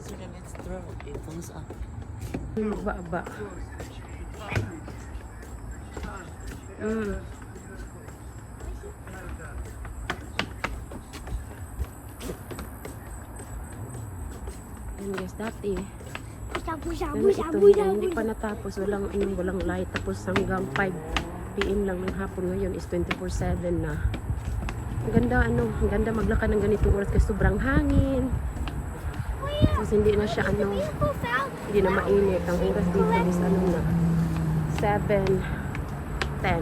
closer to its throat, it goes up. Ba. Yan guys, dati hindi pa natapos, walang light, tapos hanggang 5 PM lang ng hapon. Ngayon is 24/7 na. Ang ganda maglakad ng ganitong oras kasi sobrang hangin. Tapos hindi na siya hindi na mainit. Ang oras dito is 7:10.